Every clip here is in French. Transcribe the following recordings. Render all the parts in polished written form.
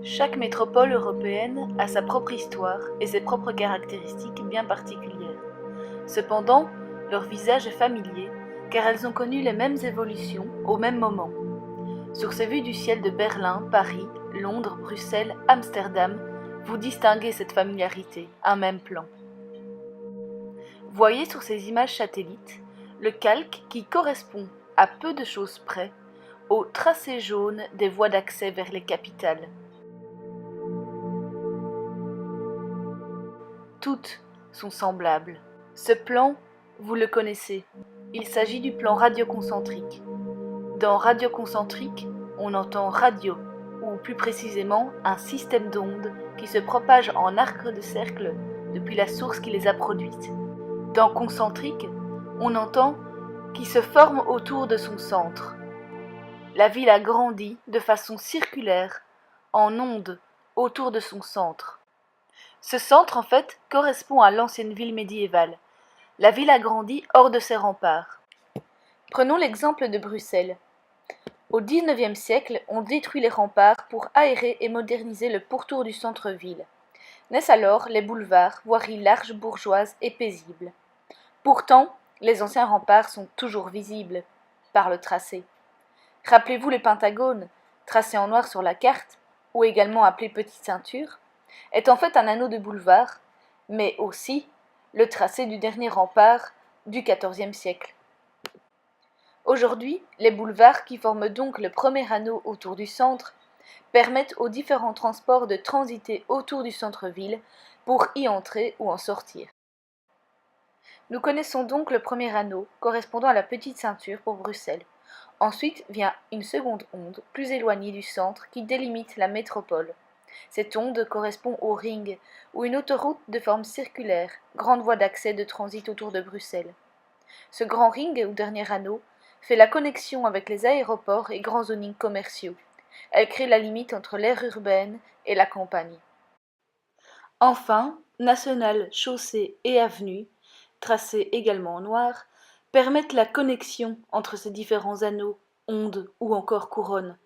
Chaque métropole européenne a sa propre histoire et ses propres caractéristiques bien particulières. Cependant, leur visage est familier car elles ont connu les mêmes évolutions au même moment. Sur ces vues du ciel de Berlin, Paris, Londres, Bruxelles, Amsterdam, vous distinguez cette familiarité, un même plan. Voyez sur ces images satellites le calque qui correspond, à peu de choses près, au tracé jaune des voies d'accès vers les capitales. Toutes sont semblables. Ce plan, vous le connaissez. Il s'agit du plan radioconcentrique. Dans radioconcentrique, on entend radio, ou plus précisément un système d'ondes qui se propage en arc de cercle depuis la source qui les a produites. Dans concentrique, on entend qui se forme autour de son centre. La ville a grandi de façon circulaire, en ondes, autour de son centre. Ce centre, en fait, correspond à l'ancienne ville médiévale. La ville a grandi hors de ses remparts. Prenons l'exemple de Bruxelles. Au XIXe siècle, on détruit les remparts pour aérer et moderniser le pourtour du centre-ville. Naissent alors les boulevards, voiries larges, bourgeoises et paisibles. Pourtant, les anciens remparts sont toujours visibles par le tracé. Rappelez-vous le Pentagone, tracé en noir sur la carte, ou également appelé Petite Ceinture, est en fait un anneau de boulevard, mais aussi le tracé du dernier rempart du XIVe siècle. Aujourd'hui, les boulevards, qui forment donc le premier anneau autour du centre, permettent aux différents transports de transiter autour du centre-ville pour y entrer ou en sortir. Nous connaissons donc le premier anneau, correspondant à la Petite Ceinture pour Bruxelles. Ensuite vient une seconde onde, plus éloignée du centre, qui délimite la métropole. Cette onde correspond au ring, ou une autoroute de forme circulaire, grande voie d'accès de transit autour de Bruxelles. Ce grand ring, ou dernier anneau, fait la connexion avec les aéroports et grands zonings commerciaux. Elle crée la limite entre l'aire urbaine et la campagne. Enfin, nationales, chaussées et avenues, tracées également en noir, permettent la connexion entre ces différents anneaux, ondes ou encore couronnes,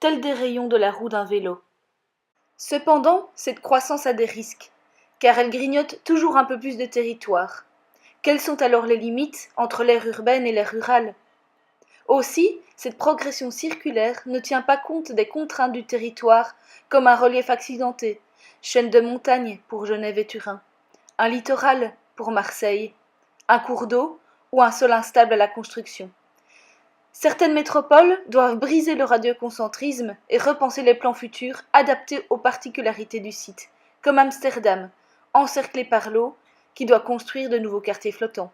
tels des rayons de la roue d'un vélo. Cependant, cette croissance a des risques, car elle grignote toujours un peu plus de territoire. Quelles sont alors les limites entre l'aire urbaine et l'aire rurale ? Aussi, cette progression circulaire ne tient pas compte des contraintes du territoire, comme un relief accidenté, chaîne de montagnes pour Genève et Turin, un littoral pour Marseille, un cours d'eau ou un sol instable à la construction. Certaines métropoles doivent briser le radioconcentrisme et repenser les plans futurs adaptés aux particularités du site, comme Amsterdam, encerclé par l'eau, qui doit construire de nouveaux quartiers flottants.